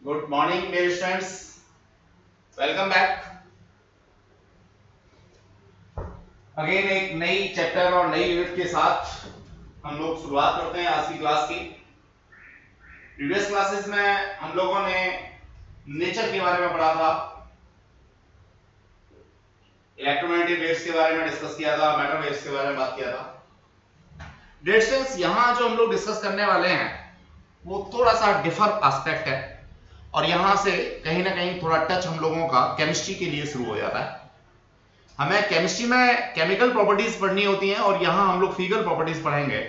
Good morning dear students, welcome back again. एक नई chapter और नई यूनिट के साथ हम लोग शुरुआत करते हैं आज की क्लास की। प्रीवियस क्लासेस में हम लोगों ने नेचर के बारे में पढ़ा था, इलेक्ट्रोमैग्नेटिक वेव्स के बारे में डिस्कस किया था, मैटर वेव्स के बारे में बात किया था। डियर स्टूडेंट्स, यहां जो हम लोग डिस्कस करने वाले हैं वो थोड़ा सा डिफर एस्पेक्ट है और यहां से कहीं ना कहीं थोड़ा टच हम लोगों का केमिस्ट्री के लिए शुरू हो जाता है। हमें केमिस्ट्री में केमिकल प्रॉपर्टीज पढ़नी होती हैं और यहां हम लोग फिजिकल प्रॉपर्टीज पढ़ेंगे।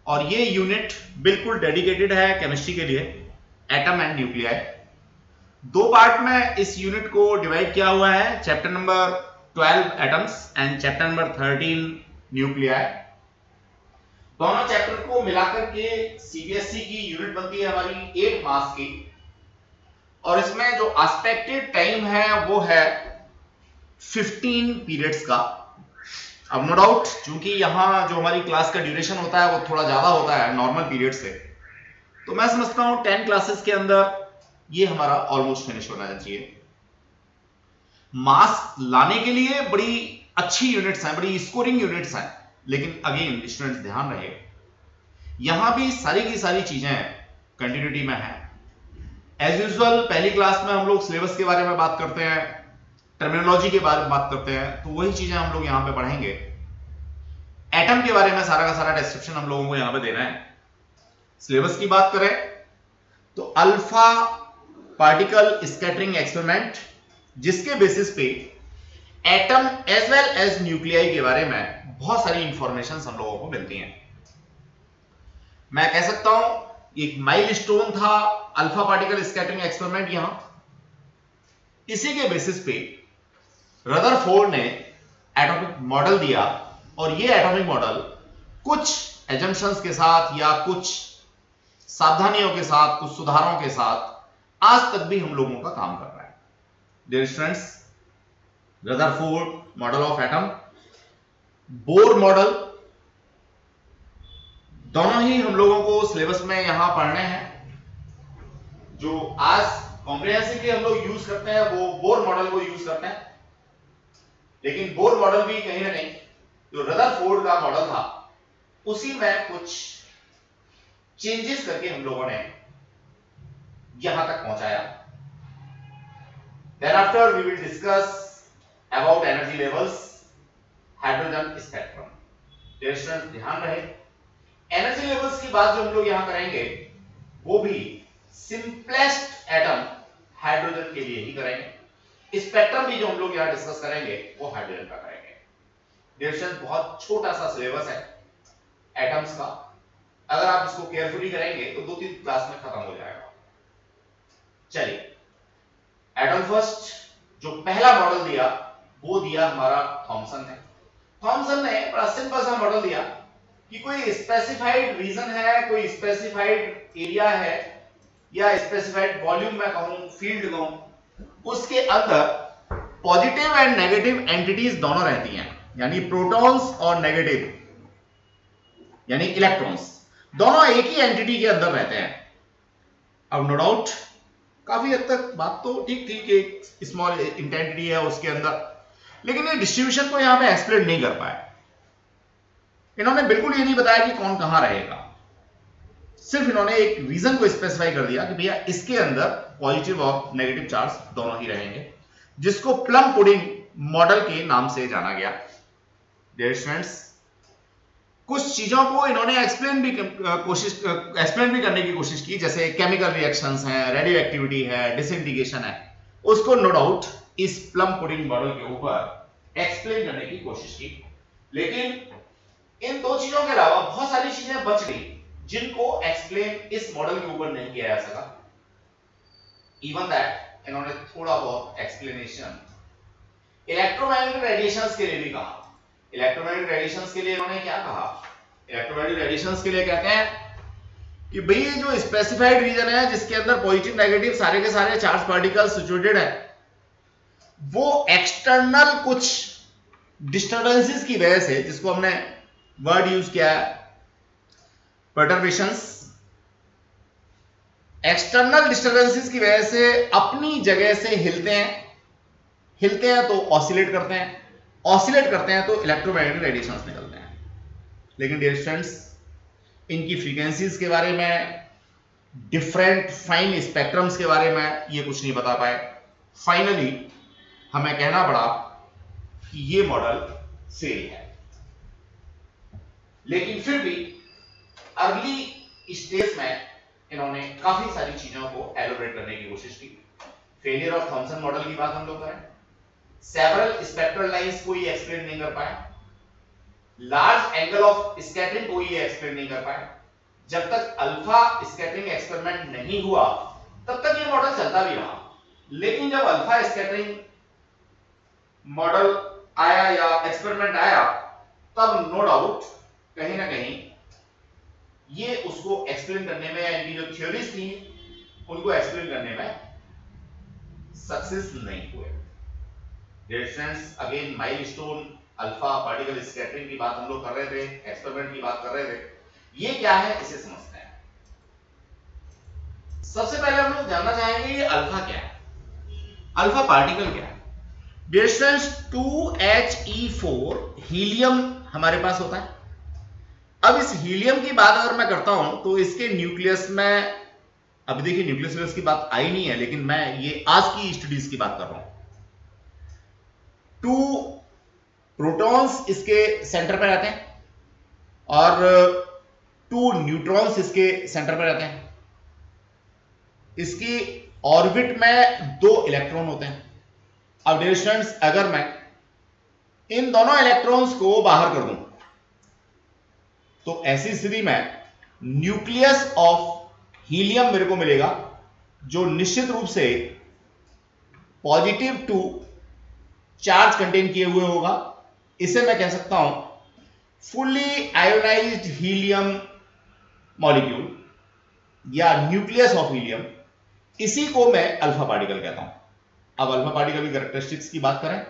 और ये यूनिट बिल्कुल डेडिकेटेड है केमिस्ट्री के लिए, एटम एंड न्यूक्लियाई। दो पार्ट में इस यूनिट को डिवाइड किया हुआ है, chapter number 12 atoms and chapter number 13 nuclei. दोनों चैप्टर को मिलाकर के सीबीएसई की यूनिट बनती है हमारी 8 मार्क्स की, और इसमें जो एस्पेक्टेड टाइम है वो है 15 पीरियड्स का। अब नो डाउट चूंकि यहां जो हमारी क्लास का ड्यूरेशन होता है वो थोड़ा ज्यादा होता है नॉर्मल पीरियड से, तो मैं समझता हूं 10 क्लासेस के अंदर ये हमारा ऑलमोस्ट फिनिश होना चाहिए। मार्क्स लाने के लिए बड़ी अच्छी यूनिट्स हैं, बड़ी स्कोरिंग यूनिट्स हैं, लेकिन अगेन स्टूडेंट्स ध्यान रहे यहां भी सारी की सारी चीजें कंटिन्यूटी में है। एज यूजुअल पहली क्लास में हम लोग सिलेबस के बारे में बात करते हैं, टर्मिनोलॉजी के बारे में बात करते हैं, तो वही चीजें हम लोग यहां पे पढ़ेंगे। एटम के बारे में सारा का सारा डिस्क्रिप्शन हम लोगों को यहां पे देना है। सिलेबस की बात करें तो अल्फा पार्टिकल स्कैटरिंग एक्सपेरिमेंट, जिसके बेसिस पे atom as well as nuclei के बारे में बहुत सारी इंफॉर्मेशन हम लोगों को मिलती हैं। मैं कह सकता हूं एक माइलस्टोन था अल्फा पार्टिकल स्कैटरिंग एक्सपेरिमेंट। यहां इसी के बेसिस पे रदरफोर्ड ने एटॉमिक मॉडल दिया, और ये एटॉमिक मॉडल कुछ एजम्पशंस के साथ या कुछ सावधानियों के साथ, कुछ सुधारों के साथ आज तक भी हम लोगों का काम कर रहा है। Dear students, Rutherford model of atom, Bohr model, दोनों ही हम लोगों को सिलेबस में यहां पढ़ने हैं। जो आज कॉम्प्रिहेंसिवली हम लोग यूज करते हैं वो बोर मॉडल को यूज करते हैं, लेकिन बोर मॉडल भी कहीं ना कहीं जो रदरफोर्ड का मॉडल था उसी में कुछ चेंजेस करके हम लोगों ने यहां तक पहुंचाया। Thereafter we will discuss about energy levels, hydrogen spectrum. Dear students ध्यान रहे, एनर्जी लेवल्स की बात जो हम लोग यहां करेंगे वो भी सिंपलेस्ट एटम हाइड्रोजन के लिए ही करेंगे। स्पेक्ट्रम भी जो हम लोग यहां डिस्कस करेंगे वो हाइड्रोजन का करेंगे। डियर स्टूडेंट्स, बहुत छोटा सा सिलेबस है एटम्स का, अगर आप इसको केयरफुली करेंगे तो 2-3 क्लास में खत्म हो जाएगा। चलिए, एटम फर्स्ट जो पहला मॉडल दिया वो दिया हमारा थॉमसन ने। थॉमसन ने बड़ा सिंपल सा मॉडल दिया कि कोई स्पेसिफाइड रीजन है, कोई स्पेसिफाइड एरिया है या स्पेसिफाइड वॉल्यूम में कहूं, फील्ड कहूं, उसके अंदर पॉजिटिव एंड नेगेटिव एंटिटीज दोनों रहती हैं, यानी प्रोटॉन्स और नेगेटिव यानी इलेक्ट्रॉन्स, दोनों एक ही एंटिटी के अंदर रहते हैं। अब नो डाउट काफी हद तक बात तो ठीक थी कि एक स्मॉल इंटेंसिटी है उसके अंदर, लेकिन ये डिस्ट्रीब्यूशन को यहां पे एक्सप्लेन नहीं कर पाए। इन्होंने बिल्कुल ये नहीं बताया कि कौन कहां रहेगा, सिर्फ इन्होंने एक रीजन को स्पेसिफाई कर दिया कि भैया इसके अंदर पॉजिटिव और नेगेटिव चार्ज दोनों ही रहेंगे, जिसको प्लम पुडिंग मॉडल के नाम से जाना गया। डियर स्टूडेंट्स, कुछ चीजों को इन्होंने एक्सप्लेन भी करने की कोशिश की, जैसे केमिकल रिएक्शंस हैं, रेडियो एक्टिविटी है, डिसइंटीग्रेशन है, उसको नो डाउट इस प्लम पुडिंग मॉडल के ऊपर एक्सप्लेन करने की कोशिश की। लेकिन इन दो चीजों के अलावा बहुत सारी चीजें बच गई जिनको एक्सप्लेन इस मॉडल के ऊपर नहीं किया जा सका। इवन दैट इन्होंने थोड़ा बहुत एक्सप्लेनेशन इलेक्ट्रोमैग्नेटिक रेडिएशंस के लिए भी कहा। इलेक्ट्रोमैग्नेटिक रेडिएशंस के लिए इन्होंने क्या कहा? इलेक्ट्रोमैग्नेटिक रेडिएशंस के लिए कहते हैं कि भाई ये जो स्पेसिफाइड रीजन है जिसके अंदर पॉजिटिव नेगेटिव सारे के सारे चार्ज पार्टिकल्स सिचुएटेड है, वो एक्सटर्नल कुछ डिस्टर्बेंसेस की वजह से, जिसको हमने वर्ड यूज किया है परटर्बेशंस, एक्सटर्नल डिस्टर्बेंसेस की वजह से अपनी जगह से हिलते हैं तो ऑसिलेट करते हैं तो इलेक्ट्रोमैग्नेटिक रेडिएशंस निकलते हैं। लेकिन डियर स्टूडेंट्स, इनकी फ्रीक्वेंसीज के बारे में, डिफरेंट फाइन स्पेक्ट्रम्स के बारे में ये कुछ नहीं बता पाए। फाइनली हमें कहना पड़ा कि ये मॉडल फेल है। लेकिन फिर भी अर्ली स्टेज में इन्होंने काफी सारी चीजों को एलोबरेट करने की कोशिश की। फेलियर ऑफ थॉमसन मॉडल की बात हम लोग करें, सेवरल स्पेक्ट्रल लाइंस को ये एक्सप्लेन नहीं कर पाए, लार्ज एंगल ऑफ स्कैटरिंग को ये एक्सप्लेन नहीं कर पाए। जब तक अल्फा स्कैटरिंग एक्सपेरिमेंट नहीं हुआ तब तक ये मॉडल चलता भी रहा। लेकिन जब अल्फा स्कैटरिंग मॉडल आया या एक्सपेरिमेंट आया, तब नो डाउट कहीं ना कहीं ये उसको एक्सप्लेन करने में, इनकी जो थ्योरीज थी उनको एक्सप्लेन करने में सक्सेस नहीं हुए। Difference again milestone alpha particle scattering की बात हम लोग कर रहे थे, एक्सपेरिमेंट की बात कर रहे थे। ये क्या है इसे समझते हैं। सबसे पहले हम लोग जानना चाहेंगे ये अल्फा क्या है, अल्फा पार्टिकल क्या है। डिस्टेंस 2He4 हीलियम हमारे पास होता है। अब इस हीलियम की बात अगर मैं करता हूं तो इसके न्यूक्लियस में, अभी देखिए न्यूक्लियस की बात आई नहीं है, लेकिन मैं ये आज की स्टडीज की बात कर रहा हूं। 2 प्रोटॉन्स इसके सेंटर पर रहते हैं और 2 न्यूट्रॉन्स इसके सेंटर पर रहते हैं। इसकी ऑर्बिट में 2 इलेक्ट्रॉन होते हैं। अब डियर स्टूडेंट्स, अगर मैं इन दोनों इलेक्ट्रॉन्स को बाहर कर दूं तो ऐसी स्थिति में न्यूक्लियस ऑफ हीलियम मेरे को मिलेगा, जो निश्चित रूप से पॉजिटिव 2 चार्ज कंटेन किए हुए होगा। इसे मैं कह सकता हूं फुल्ली आयोनाइज्ड हीलियम मॉलिक्यूल या न्यूक्लियस ऑफ हीलियम। इसी को मैं अल्फा पार्टिकल कहता हूं। अब अल्फा पार्टिकल की कैरेक्टरिस्टिक्स की बात करें,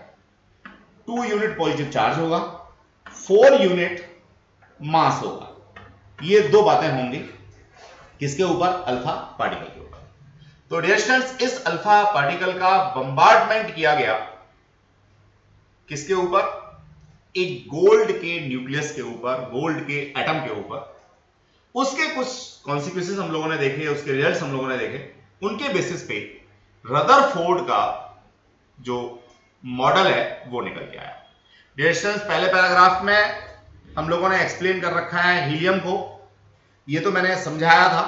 2 यूनिट पॉजिटिव चार्ज होगा, 4 यूनिट मास होगा। ये 2 बातें होंगी किसके ऊपर, अल्फा पार्टिकल के ऊपर। तो डियर स्टूडेंट्स, इस अल्फा पार्टिकल का बम्बार्डमेंट किया गया किसके ऊपर, एक गोल्ड के न्यूक्लियस के ऊपर, गोल्ड के एटम के ऊपर। उसके कुछ कॉन्सिक्वेंसेस हम लोगों ने देखे, उसके रिजल्ट्स हम लोगों ने देखे। उनके बेसिस पे रदरफोर्ड का जो मॉडल है वो निकल के आया। डियर स्टूडेंट्स, पहले पैराग्राफ में हम लोगों ने एक्सप्लेन कर रखा है हीलियम को, ये तो मैंने समझाया था।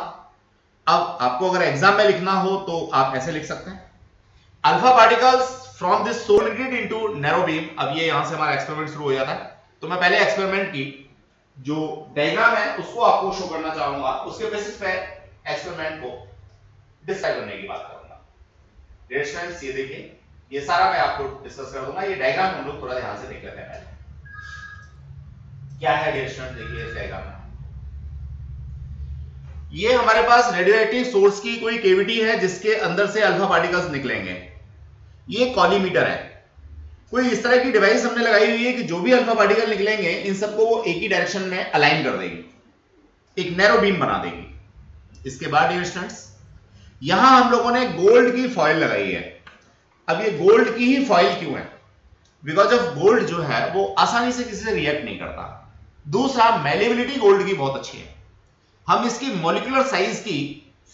अब आपको अगर एग्जाम में लिखना हो तो आप ऐसे लिख सकते हैं, alpha particles from this solid into narrow beam. अब ये यहां से हमारा एक्सपेरिमेंट शुरू हो जाता है। तो मैं पहले एक्सपेरिमेंट की जो डायग्राम है उसको आपको शो करना चाहूंगा, उसके बेसिस पे एक्सपेरिमेंट को डिस्क्राइब करने की बात करूंगा। डियर स्टूडेंट्स, ये देखिए, ये सारा मैं आपको डिस्कस कर दूंगा। ये डायग्राम हम लोग थोड़ा ध्यान से देख लेते हैं। क्या है डियर स्टूडेंट्स, देखिए इस डायग्राम में ये हमारे पास रेडियोएक्टिव सोर्स की कोई कैविटी है जिसके अंदर से अल्फा पार्टिकल्स निकलेंगे। ये कॉलीमीटर है, कोई इस तरह की डिवाइस हमने लगाई हुई है कि जो भी अल्फा पार्टिकल निकलेंगे इन सबको वो एक ही डायरेक्शन में अलाइन कर देगी, एक नैरो बीम बना देगी। इसके बाद डियर स्टूडेंट्स, यहां हम लोगों ने गोल्ड की फॉइल लगाई है। अब ये गोल्ड की ही फॉइल क्यों है, बिकॉज ऑफ गोल्ड जो है वो आसानी से किसी से रिएक्ट नहीं करता। दूसरा, मैलेबिलिटी गोल्ड की बहुत अच्छी है, हम इसकी मॉलिक्यूलर साइज की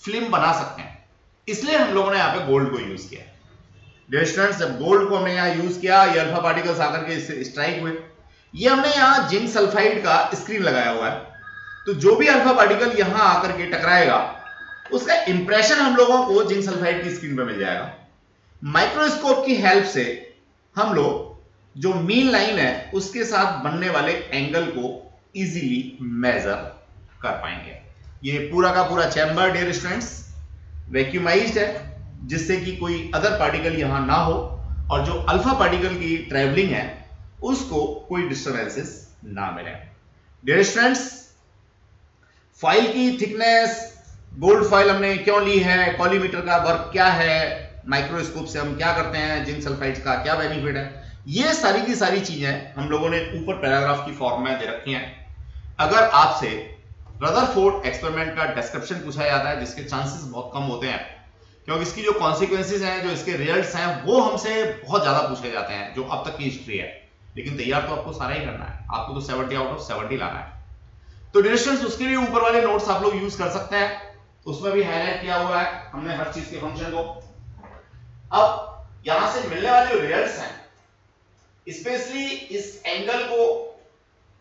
फिल्म बना सकते हैं, इसलिए हम लोगों ने यहां पे गोल्ड को यूज किया। डियर स्टूडेंट्स, जब गोल्ड को हमने यहां यूज किया, ये अल्फा पार्टिकल्स आकर के इससे स्ट्राइक हुए। ये हमने यहां जिंक सल्फाइड का स्क्रीन लगाया हुआ है, तो जो भी अल्फा पार्टिकल यहां आकर के टकराएगा उसका इंप्रेशन हम लोगों को जिंक सल्फाइड की स्क्रीन पर मिल जाएगा। माइक्रोस्कोप की हेल्प से हम लोग जो मीन लाइन है उसके साथ बनने वाले एंगल को इजीली मेजर कर पाएंगे। ये पूरा का पूरा चैम्बर डियर स्टूडेंट्स वैक्यूमाइज्ड है, जिससे कि कोई अदर पार्टिकल यहां ना हो और जो अल्फा पार्टिकल की ट्रैवलिंग है उसको कोई डिस्टर्बेंसेस ना मिले। डियर स्टूडेंट्स, फाइल की थिकनेस, गोल्ड फाइल हमने क्यों ली है, कॉलीमीटर का वर्क क्या है, माइक्रोस्कोप से हम क्या करते हैं, जिंक सल्फाइड का क्या बेनिफिट है, ये सारी की सारी चीजें हम लोगों ने ऊपर पैराग्राफ की फॉर्म में दे रखी हैं। अगर आपसे रदरफोर्ड एक्सपेरिमेंट का डिस्क्रिप्शन पूछा जाता है, जिसके चांसेस बहुत कम होते हैं, क्योंकि इसकी जो कॉन्सिक्वेंसेज हैं, जो इसके रिजल्ट्स हैं, वो हमसे बहुत ज्यादा पूछे जाते हैं जो अब तक की हिस्ट्री है। लेकिन तैयार तो आपको सारा ही करना है, आपको तो 70 आउट ऑफ 70 लाना है। तो डियर स्टूडेंट्स, उसके लिए ऊपर वाले नोट्स आप लोग यूज कर सकते हैं, उसमें भी हाईलाइट किया हुआ है हमने हर चीज के फंक्शन को। अब यहां से मिलने वाले रिजल्ट्स हैं, स्पेशली इस एंगल को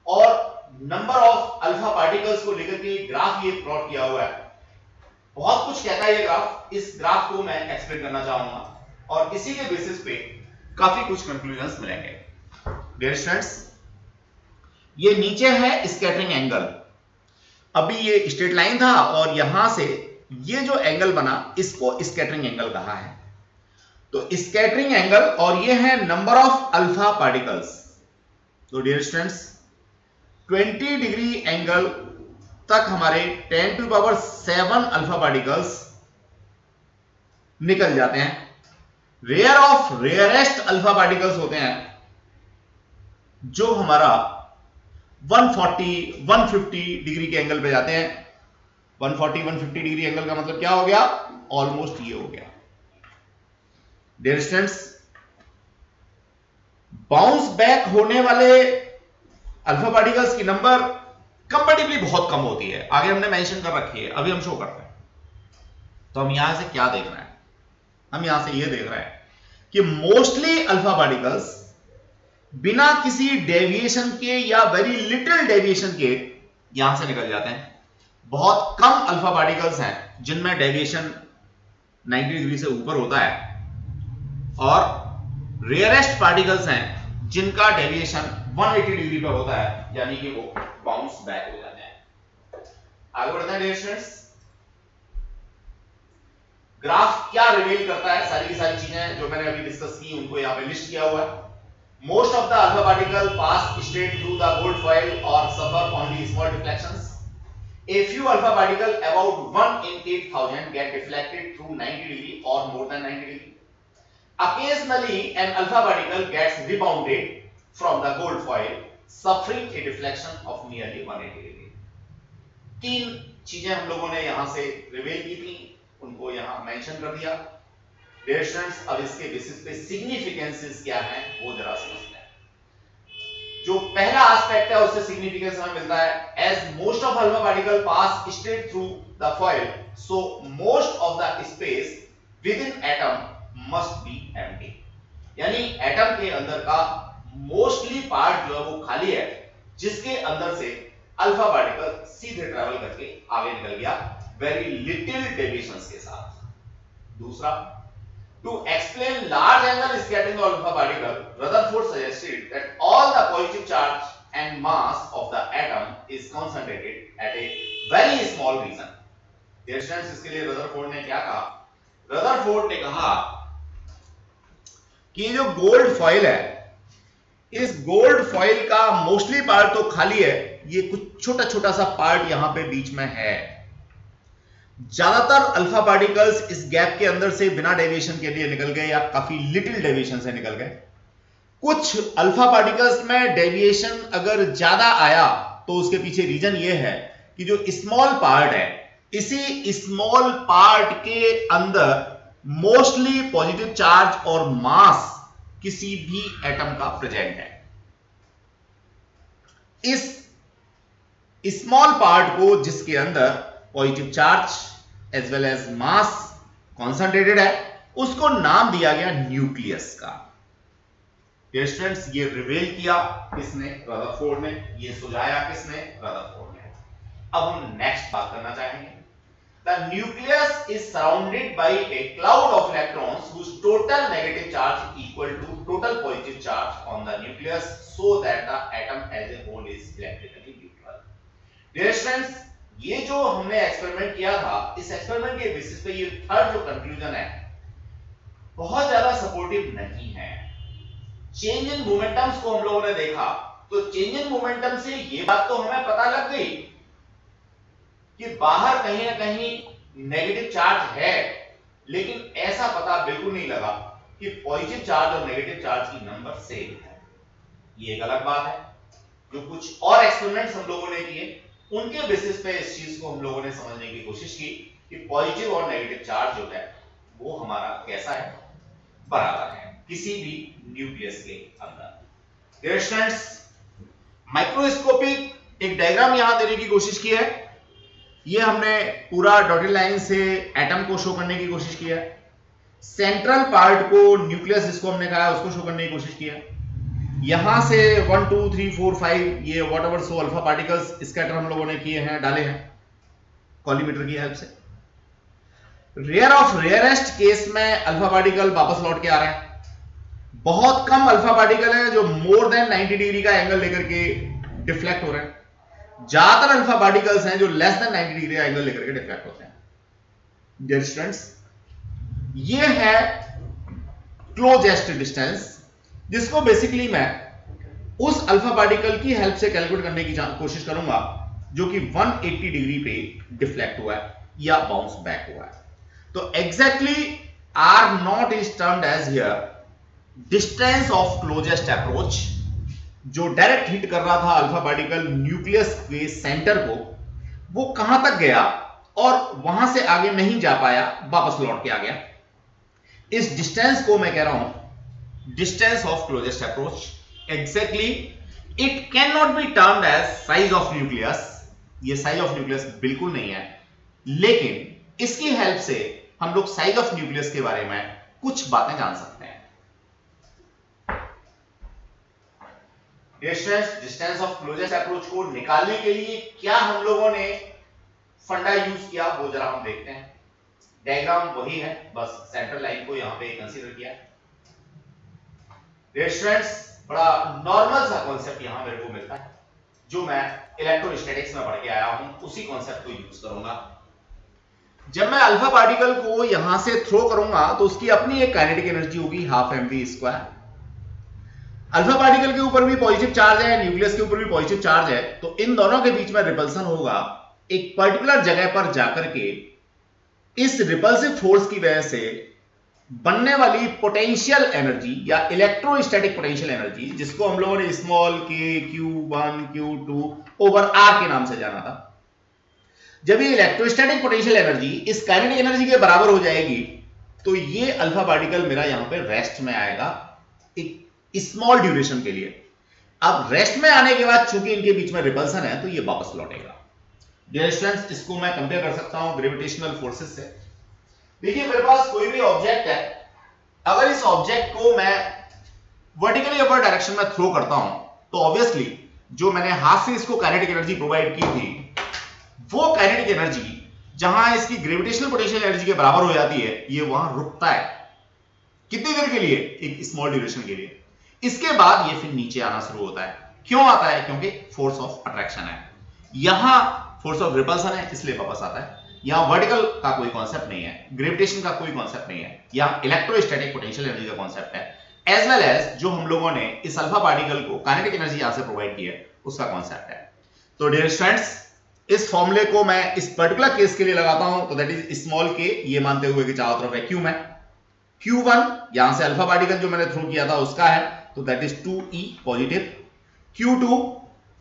और नंबर ऑफ अल्फा पार्टिकल्स को लेकर के ग्राफ ये प्लॉट किया हुआ है। बहुत कुछ कहता है ये ग्राफ, इस ग्राफ को मैं एक्सप्लेन करना चाहूंगा और इसी के बेसिस पे काफी कुछ कंक्लूजन्स मिलेंगे। डियर स्टूडेंट्स, ये नीचे है स्कैटरिंग एंगल, अभी ये स्ट्रेट लाइन था और यहां से ये जो एंगल बना इसको स्कैटरिंग एंगल कहा है। तो स्कैटरिंग एंगल और ये है नंबर ऑफ अल्फा पार्टिकल्स। तो डियर स्टूडेंट्स, 20 डिग्री एंगल तक हमारे 10 टू पावर 7 अल्फा पार्टिकल्स निकल जाते हैं। Rare of rarest alpha particles होते हैं जो हमारा 140 150 डिग्री के एंगल पे जाते हैं। 140 150 डिग्री एंगल का मतलब क्या हो गया? ऑलमोस्ट ये हो गया। डियर स्टूडेंट्स, बाउंस बैक होने वाले अल्फा पार्टिकल्स की नंबर कंपैरेटिवली बहुत कम होती है, आगे हमने मेंशन कर रखी है, अभी हम शो करते हैं। तो हम यहां से क्या देख रहे हैं? हम यहां से ये देख रहे हैं कि मोस्टली अल्फा पार्टिकल्स बिना किसी डेविएशन के या वेरी लिटिल डेविएशन के यहां से निकल जाते हैं। बहुत कम अल्फा पार्टिकल्स हैं जिनमें डेविएशन 90 डिग्री से ऊपर होता है और रेयरेस्ट पार्टिकल्स हैं जिनका डेविएशन 180 डिग्री पर होता है, यानी कि वो बाउंस बैक हो जाते हैं। आगे बढ़ते हैं डियर स्टूडेंट्स। ग्राफ क्या रिवील करता है? सारी की सारी चीजें जो मैंने अभी डिस्कस की उनको यहां पे लिस्ट किया हुआ है। Most of the alpha particle pass straight through the gold foil और suffer only small deflections. A few alpha particle about 1 in 8,000 get deflected through 90 degree or more than 90 degree. Occasionally, an alpha particle gets rebounded from the gold foil, suffering a deflection of nearly 180 degree. तीन चीजें हम लोगों ने यहां से reveal की थी, उनको यहां मेंशन कर दिया। डियर स्टूडेंट्स, अब इसके बेसिस पे सिग्निफिकेंसेस क्या हैं वो जरा समझते हैं। जो पहला एस्पेक्ट है उससे सिग्निफिकेंस हमें मिलता है, as most of alpha particle pass straight through the foil, so most of the space with in atom must be empty. यानी एटम के अंदर का मोस्टली पार्ट जो है वो खाली है, जिसके अंदर से अल्फा पार्टिकल सीधे ट्रैवल करके आगे निकल गया वेरी लिटिल डेविएशंस के साथ। दूसरा, to explain large angle scattering of alpha particle, Rutherford suggested that all the positive charge and mass of the atom is concentrated at a very small region. Dear students, इसके लिए Rutherford ने क्या कहा? Rutherford ने कहा कि जो gold foil है, इस गोल्ड फॉइल का मोस्टली पार्ट तो खाली है, ये कुछ छोटा छोटा सा पार्ट यहां पे बीच में है। ज्यादातर अल्फा पार्टिकल्स इस गैप के अंदर से बिना डेविएशन के लिए निकल गए या काफी लिटिल डेविएशन से निकल गए। कुछ अल्फा पार्टिकल्स में डेविएशन अगर ज्यादा आया तो उसके पीछे रीजन ये है कि जो स्मॉल पार्ट है, इसी स्मॉल पार्ट के अंदर मोस्टली पॉजिटिव चार्ज और मास किसी भी एटम का प्रेजेंट है। इस स्मॉल पार्ट को जिसके अंदर positive charge as well as mass concentrated है, उसको नाम दिया गया न्यूक्लियस का। डियर स्टूडेंट्स, ये रिवील किया किसने? रदरफोर्ड ने। ये सुझाया किसने? रदरफोर्ड ने। अब हम नेक्स्ट बात करना चाहेंगे। The nucleus is surrounded by A cloud of electrons whose total negative charge equal to total positive charge on the nucleus, so that the atom as a whole is electrically neutral. Dear students, ये जो हमने experiment किया था, इस experiment के basis पे ये third जो कंक्लूजन है बहुत ज्यादा सपोर्टिव नहीं है। चेंज इन मोमेंटम्स को हम लोगों ने देखा, तो चेंज इन मोमेंटम से ये बात तो हमें पता लग गई कि बाहर कहीं ना कहीं नेगेटिव चार्ज है, लेकिन ऐसा पता बिल्कुल नहीं लगा कि पॉजिटिव चार्ज और नेगेटिव चार्ज की नंबर सेम है। ये एक अलग बात है। जो कुछ और एक्सपेरिमेंट्स हम लोगों ने किए उनके बेसिस पे इस चीज को हम लोगों ने समझने की कोशिश की कि पॉजिटिव और नेगेटिव चार्ज जो है वो हमारा कैसा है, बराबर है किसी भी न्यूक्लियस के अंदर। डियर स्टूडेंट्स, माइक्रोस्कोपिक एक डायग्राम यहां देने की कोशिश की है। ये हमने पूरा डॉटेड लाइन से एटम को शो करने की कोशिश की है। सेंट्रल पार्ट को न्यूक्लियस जिसको हमने कहा है उसको शो करने की कोशिश की है। यहां से 1 2 3 4 5 ये what ever so alpha particles scatter हम लोगों ने किए हैं, डाले हैं कॉलीमीटर की हेल्प से। रेयर ऑफ रेयरेस्ट केस में अल्फा पार्टिकल वापस लौट के आ रहे हैं। बहुत कम अल्फा पार्टिकल है जो मोर देन 90 डिग्री का एंगल लेकर के डिफ्लेक्ट हो रहे हैं। ज्यादातर अल्फा पार्टिकल्स हैं जो लेस देन 90 डिग्री का एंगल लेकर के डिफ्लेक्ट होते हैं। डियर स्टूडेंट्स, ये है क्लोजेस्ट डिस्टेंस जिसको बेसिकली मैं उस अल्फा पार्टिकल की हेल्प से कैलकुलेट करने की कोशिश करूंगा जो कि 180 डिग्री पे डिफ्लेक्ट हुआ है या बाउंस बैक हुआ है। तो exactly R naught is termed as here distance of closest approach. जो डायरेक्ट हिट कर रहा था अल्फा पार्टिकल न्यूक्लियस के सेंटर को, वो कहां तक गया और वहां से आगे नहीं जा पाया, वापस लौट के आ गया। इस डिस्टेंस को मैं कह रहा हूं distance of closest approach. Exactly it can not be termed as size of nucleus. ये साइज ऑफ न्यूक्लियस बिल्कुल नहीं है, लेकिन इसकी हेल्प से हम लोग साइज ऑफ न्यूक्लियस के बारे में कुछ बातें जान सकते हैं। डिस्टेंस ऑफ क्लोजेस्ट अप्रोच को निकालने के लिए क्या हम लोगों ने फंडा यूज किया वो जरा हम देखते हैं। डायग्राम वही है, बस सेंट्रल लाइन को यहां पे कंसीडर किया। स्टूडेंट्स, बड़ा नॉर्मल सा कॉन्सेप्ट यहां मेरे को मिलता है जो मैं इलेक्ट्रोस्टैटिक्स में पढ़ के आया हूं, उसी कॉन्सेप्ट को यूज करूंगा। जब मैं अल्फा पार्टिकल को यहां से थ्रो करूंगा तो उसकी अपनी एक काइनेटिक एनर्जी होगी 12 mv²। अल्फा पार्टिकल के ऊपर भी पॉजिटिव चार्ज है, न्यूक्लियस के ऊपर भी पॉजिटिव चार्ज है, तो इन दोनों के बीच में रिपल्सन होगा एक पर्टिकुलर जगह पर जाकर के। इस रिपल्सिव फोर्स की वजह से बनने वाली पोटेंशियल एनर्जी या इलेक्ट्रोस्टैटिक पोटेंशियल एनर्जी, जिसको हम लोगों ने small k q1 q2 over r के नाम से जाना था, जब ये इलेक्ट्रोस्टैटिक पोटेंशियल एनर्जी इस काइनेटिक एनर्जी के बराबर हो जाएगी तो ये अल्फा पार्टिकल मेरा यहां पे रेस्ट में आएगा एक स्मॉल ड्यूरेशन के लिए। अब रेस्ट में आने के बाद चूंकि इनके बीच में रिपल्सन है तो ये वापस लौटेगा। डियर स्टूडेंट्स, इसको मैं कंपेयर कर सकता हूं ग्रेविटेशनल फोर्सेस से। देखिए, मेरे पास कोई भी ऑब्जेक्ट है, अगर इस ऑब्जेक्ट को मैं वर्टिकली अपर डायरेक्शन में थ्रो करता हूं तो ऑब्वियसली जो मैंने हाथ से इसको काइनेटिक एनर्जी प्रोवाइड की थी, वो काइनेटिक एनर्जी जहां इसकी ग्रेविटेशनल पोटेंशियल एनर्जी के बराबर हो जाती है, ये वहां रुकता है। कितनी देर के लिए? एक स्मॉल ड्यूरेशन के लिए। इसके बाद ये फिर नीचे आना शुरू होता है। क्यों आता है? क्योंकि फोर्स ऑफ अट्रैक्शन है। यहां फोर्स ऑफ रिपल्सन है, इसलिए वापस आता है। यहां वर्टिकल का कोई कॉन्सेप्ट नहीं है, ग्रेविटेशन का कोई कॉन्सेप्ट नहीं है, यहां इलेक्ट्रोस्टैटिक पोटेंशियल एनर्जी का कॉन्सेप्ट है, एज वेल एज जो हम लोगों ने इस अल्फा पार्टिकल को काइनेटिक एनर्जी यहां से प्रोवाइड की है उसका कॉन्सेप्ट है। तो डियर स्टूडेंट्स, इस फॉर्मूले को मैं इस पर्टिकुलर केस के लिए लगाता हूं तो दैट इज स्मॉल k, ये मानते हुए कि चारों तरफ वैक्यूम है। Q1 यहां से अल्फा पार्टिकल जो मैंने थ्रो किया था उसका है, तो that is 2e positive. Q2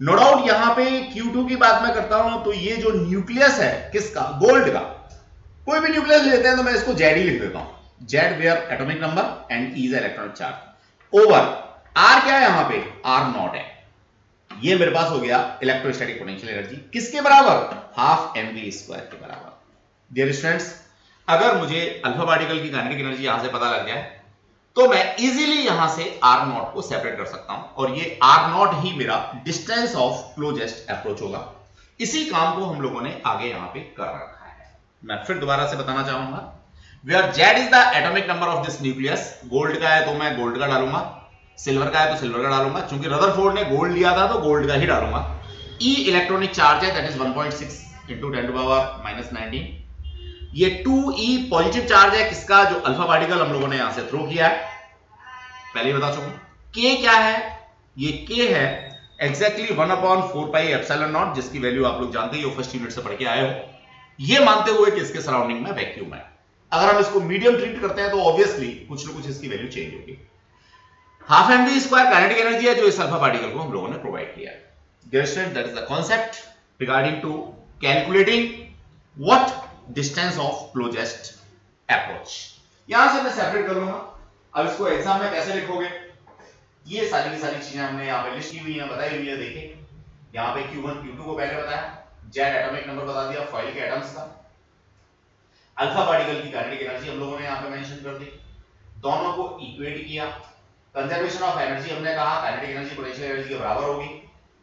no doubt यहां पे Q2 की बात मैं करता हूं तो ये जो न्यूक्लियस है किसका? गोल्ड का। कोई भी न्यूक्लियस लेते हैं तो मैं इसको Z ही लिख देता हूं, Z where atomic number and E is electronic charge over R। क्या है यहां पे? R0 है। ये मेरे पास हो गया इलेक्ट्रोस्टैटिक पोटेंशियल एनर्जी, किसके बराबर? 12 mv² के बराबर। डियर स्टूडेंट्स, अगर मुझे अल्फा पार्टिकल की काइनेटिक एनर्जी यहां से पता लग जाए तो मैं इजीली यहां से R0 को सेपरेट कर सकता हूं और ये R0 ही मेरा डिस्टेंस ऑफ क्लोजेस्ट अप्रोच होगा। इसी काम को हम लोगों ने आगे यहां पे कर रखा है। मैं फिर दोबारा से बताना चाहूंगा, where Z is the atomic number of this nucleus. Gold का है तो मैं गोल्ड का डालूंगा, सिल्वर का है तो सिल्वर का डालूंगा, चूंकि रदरफोर्ड ने गोल्ड लिया था तो गोल्ड का ही डालूंगा। E इलेक्ट्रॉनिक चार्ज है, दैट इज 1.6 × 10⁻⁻19। ये 2e पॉजिटिव चार्ज है, किसका? जो अल्फा पार्टिकल हम लोगों ने यहां से थ्रो किया है, पहले ही बता चुका हूं। k क्या है? ये k है एग्जैक्टली 1/4πε0, जिसकी वैल्यू आप लोग जानते हो, फर्स्ट यूनिट से पढ़ के आए हो। ये मानते हुए कि इसके सराउंडिंग में वैक्यूम है। अगर हम इसको मीडियम ट्रीट करते हैं तो ऑब्वियसली कुछ ना कुछ इसकी वैल्यू चेंज होगी। 12 mv² काइनेटिक एनर्जी है जो इस अल्फा पार्टिकल को हम लोगों ने प्रोवाइड किया है। Dear student, that is the concept. regarding to calculating what distance of closest approach। यहां से मैं सेपरेट कर लूंगा। अब इसको एग्जाम में कैसे लिखोगे, ये सारी की सारी चीजें हमने यहाँ पे लिस्ट की हुई है, बताई हुई है। देखिए यहाँ पे Q1 Q2 को पहले बताया, जेड एटॉमिक नंबर बता दिया फॉइल के एटम्स का, अल्फा पार्टिकल की काइनेटिक एनर्जी हम लोगों ने यहाँ पे मेंशन कर दी, दोनों को इक्वेट किया, कंजर्वेशन ऑफ एनर्जी हमने कहा काइनेटिक एनर्जी पोटेंशियल एनर्जी के बराबर होगी,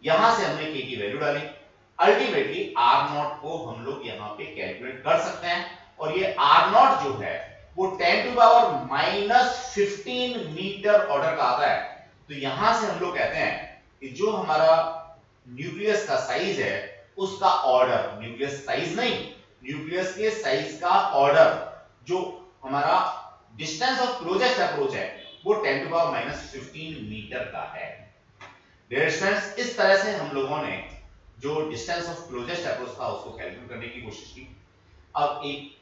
यहां से हमने k की वैल्यू डाली, अल्टीमेटली r0 को हम लोग यहाँ पे कैलकुलेट कर सकते हैं। और ये r0 जो है वो 10 टू पावर -15 मीटर ऑर्डर का आता है। तो यहां से हम लोग कहते हैं कि जो हमारा न्यूक्लियस का साइज है उसका ऑर्डर, न्यूक्लियस साइज नहीं, न्यूक्लियस के साइज का ऑर्डर, जो हमारा डिस्टेंस ऑफ क्लोजेस्ट अप्रोच है वो 10 टू पावर -15 मीटर का है। डियर स्टूडेंट्स, इस तरह से हम लोगों ने जो डिस्टेंस ऑफ क्लोजेस्ट अप्रोच था उसको कैलकुलेट करने की कोशिश की। अब एक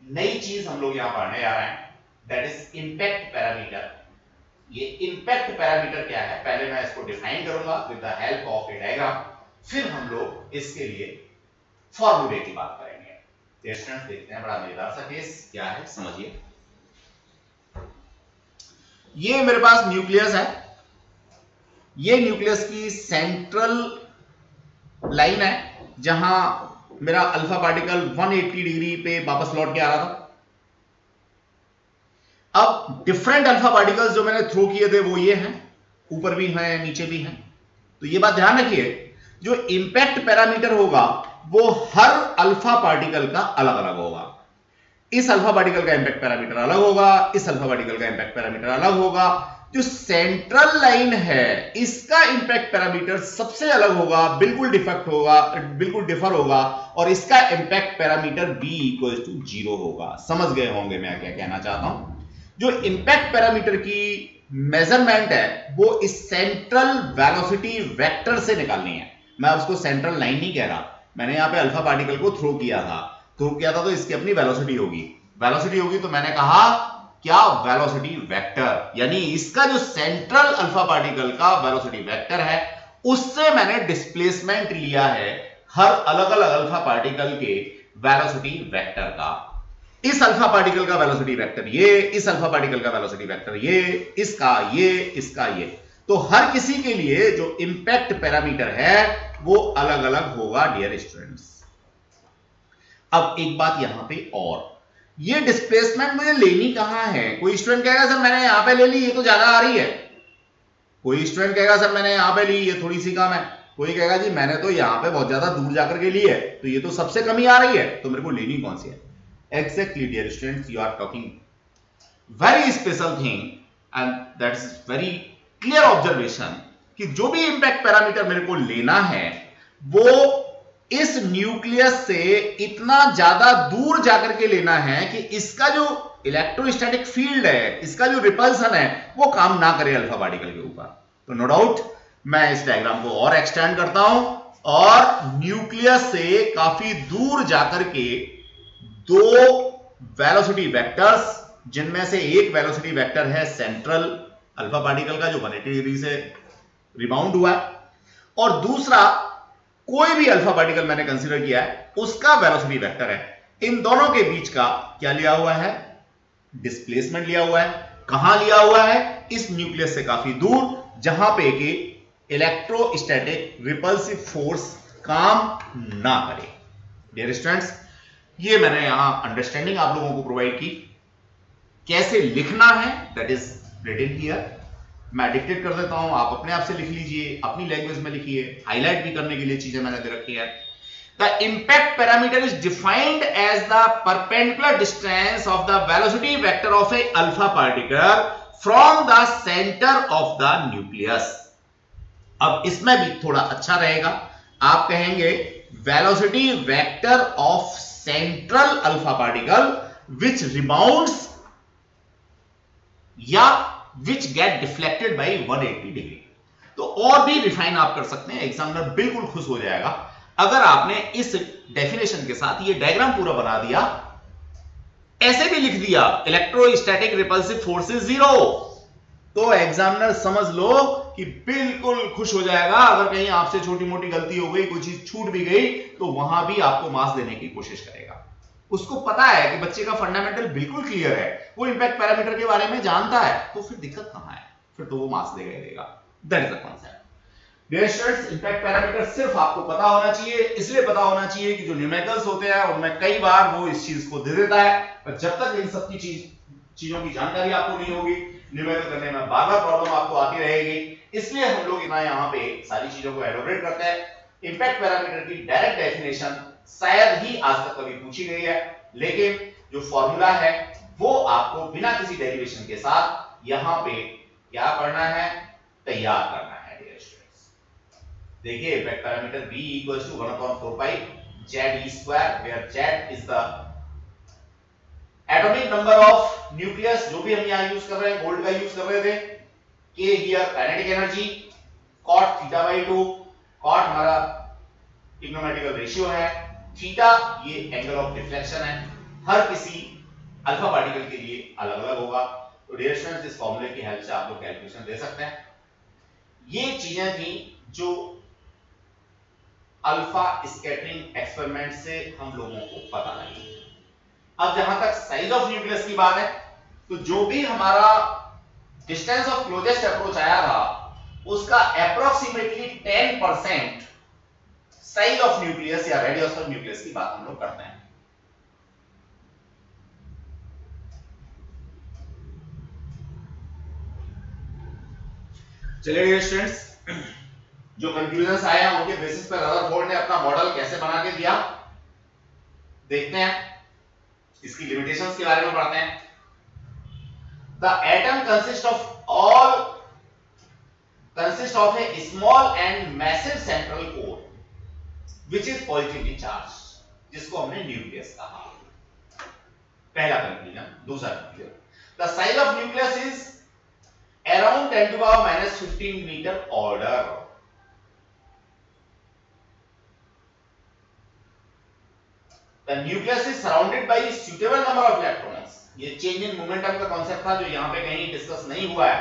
नई चीज हम लोग यहां पढ़ने जा रहे हैं, दैट इज इंपैक्ट पैरामीटर। ये इंपैक्ट पैरामीटर क्या है, पहले मैं इसको डिफाइन करूंगा with the help of A diagram, फिर हम लोग इसके लिए फॉर्मूले की बात करेंगे। स्टूडेंट्स देखते हैं, बड़ा मजेदार सा केस क्या है, समझिए। ये मेरे पास न्यूक्लियस है, ये न्यूक्लियस की सेंट्रल लाइन है जहां मेरा अल्फा पार्टिकल 180 डिग्री पे वापस लौट के आ रहा था। अब डिफरेंट अल्फा पार्टिकल्स जो मैंने थ्रो किए थे वो ये हैं, ऊपर भी हैं नीचे भी हैं। तो ये बात ध्यान रखिए, जो इंपैक्ट पैरामीटर होगा वो हर अल्फा पार्टिकल का अलग अलग होगा। इस अल्फा पार्टिकल का इंपैक्ट पैरामीटर अलग होगा, इस अल्फा पार्टिकल का इंपैक्ट पैरामीटर अलग होगा। जो सेंट्रल लाइन है इसका इंपैक्ट पैरामीटर सबसे अलग होगा, बिल्कुल डिफेक्ट होगा, बिल्कुल डिफर होगा, और इसका इंपैक्ट पैरामीटर b = 0 होगा। समझ गए होंगे मैं क्या कहना चाहता हूं। जो इंपैक्ट पैरामीटर की मेजरमेंट है वो इस सेंट्रल वेलोसिटी वेक्टर से निकालनी है। मैं उसको सेंट्रल लाइन नहीं कह रहा, मैंने यहां पे अल्फा पार्टिकल को थ्रो किया था तो इसकी अपनी वेलोसिटी होगी, तो मैंने कहा क्या, वेलोसिटी वेक्टर, यानी इसका जो सेंट्रल अल्फा पार्टिकल का वेलोसिटी वेक्टर है उससे मैंने डिस्प्लेसमेंट लिया है हर अलग अलग अल्फा पार्टिकल के वेलोसिटी वेक्टर का। इस अल्फा पार्टिकल का वेलोसिटी वेक्टर ये, इस अल्फा पार्टिकल का वेलोसिटी वेक्टर ये, इसका ये, इसका ये। तो हर किसी के लिए जो इंपैक्ट पैरामीटर है वो अलग अलग होगा डियर स्टूडेंट्स। अब एक बात यहां पे और, ये डिस्प्लेसमेंट मुझे लेनी कहां है। कोई स्टूडेंट कहेगा सर मैंने यहां पे ले ली, ये तो ज्यादा आ रही है। कोई स्टूडेंट कहेगा सर मैंने यहां पे ली, ये थोड़ी सी कम है। कोई कहेगा जी मैंने तो यहां पे बहुत ज्यादा दूर जाकर के ली है, तो ये तो सबसे कम ही आ रही है, तो मेरे को लेनी कौन सी है। Exactly dear students, you are talking very special thing and that's very clear observation कि जो भी इंपैक्ट पैरामीटर मेरे को लेना है वो इस न्यूक्लियस से इतना ज्यादा दूर जाकर के लेना है कि इसका जो इलेक्ट्रोस्टैटिक फील्ड है, इसका जो रिपल्सन है वो काम ना करे अल्फा पार्टिकल के ऊपर। तो नो डाउट मैं इस डायग्राम को और एक्सटेंड करता हूं और न्यूक्लियस से काफी दूर जाकर के दो वेलोसिटी वेक्टर्स, जिनमें से एक वेलोसिटी वेक्टर है सेंट्रल अल्फा पार्टिकल का जो 180 डिग्री से रिबाउंड हुआ है, और दूसरा कोई भी अल्फा पार्टिकल मैंने कंसीडर किया है उसका वेलोसिटी वेक्टर है। इन दोनों के बीच का क्या लिया हुआ है, डिस्प्लेसमेंट लिया हुआ है। कहां लिया हुआ है, इस न्यूक्लियस से काफी दूर, जहां पे कि इलेक्ट्रोस्टैटिक रिपल्सिव फोर्स काम ना करे। डियर स्टूडेंट्स, ये मैंने यहां अंडरस्टैंडिंग आप लोगों को प्रोवाइड की, कैसे लिखना है दैट इज रिटन हियर। मैं डिक्टेट कर देता हूं, आप अपने आप से लिख लीजिए, अपनी लैंग्वेज में लिखिए, हाईलाइट भी करने के लिए चीजें मैंने दे रखी है। The impact parameter is defined as the perpendicular distance of the velocity vector of a alpha particle from the centre of the nucleus. अब इसमें भी थोड़ा अच्छा रहेगा, आप कहेंगे velocity vector of central alpha particle which rebounds या which get deflected by 180 degree. तो और भी रिफाइन आप कर सकते हैं, एग्जामिनर बिल्कुल खुश हो जाएगा अगर आपने इस डेफिनेशन के साथ ये डायग्राम पूरा बना दिया, ऐसे भी लिख दिया इलेक्ट्रोस्टैटिक रिपल्सिव फोर्स इज 0, तो एग्जामिनर समझ लो कि बिल्कुल खुश हो जाएगा। अगर कहीं आपसे छोटी मोटी गलती हो गई, कोई चीज छूट भी गई, तो वहां भी आपको मार्क्स देने की कोशिश करेगा। उसको पता है कि बच्चे का फंडामेंटल बिल्कुल क्लियर है, वो इंपैक्ट पैरामीटर के बारे में जानता है, तो फिर दिक्कत कहां है, फिर तो वो मार्क्स देगा ही देगा। That is the concept. Dear students, impact parameter सिर्फ आपको पता होना चाहिए, इसलिए पता होना चाहिए कि जो न्यूमेरिकल्स होते हैं उनमें कई बार वो इस चीज को दे देता है, पर जब तक इन सब की चीजों की जानकारी आपको नहीं होगी, न्यूमेरिकल करने में बार बार प्रॉब्लम आपको आती रहेगी। इसलिए हम लोग इतना यहाँ पे सारी चीजों को एलोबरेट करते हैं। इंपैक्ट पैरामीटर की डायरेक्ट डेफिनेशन शायद ही आज तक कभी पूछी गई है, लेकिन जो फॉर्मूला है वो आपको बिना किसी डेरिवेशन के साथ यहाँ पे क्या करना है, तैयार करना है। देखिए impact parameter B equals to 1/4 pi Z E square, where Z is the atomic number of nucleus, जो भी हम यहाँ यूज कर रहे हैं, गोल्ड का यूज कर रहे थे। K here kinetic energy, cot theta by 2, cot हमारा trigonometrical रेशियो है, थीटा ये एंगल ऑफ डिफ्लेक्शन है। हर किसी अल्फा पार्टिकल के लिए अलग अलग होगा। तो डियर स्टूडेंट्स, इस फॉर्मूले की हेल्प से आप लोग कैलकुलेशन दे सकते हैं। ये चीजें थी जो अल्फा स्कैटरिंग एक्सपेरिमेंट से हम लोगों को पता लगी। अब जहां तक साइज ऑफ न्यूक्लियस की बात है, तो जो भी हमारा डिस्टेंस ऑफ क्लोजेस्ट अप्रोच आया था, उसका अप्रोक्सीमेटली 10% साइज ऑफ न्यूक्लियस या रेडियस ऑफ न्यूक्लियस की बात हम लोग करते हैं। चलिए स्टूडेंट्स, जो कंक्लूजन आए हैं उनके बेसिस पर रदरफोर्ड ने अपना मॉडल कैसे बना के दिया, देखते हैं। इसकी लिमिटेशंस के बारे में पढ़ते हैं। The atom consist of a small and massive central core which is positively charged, जिसको हमने न्यूक्लियस कहा। पहला कंक्लूजन। दूसरा conclusion, the size of nucleus is around 10 to the power minus 15 meter order. The nucleus is surrounded by a suitable number of electrons. ये change in momentum का concept था जो यहां पे कहीं डिस्कस नहीं हुआ है,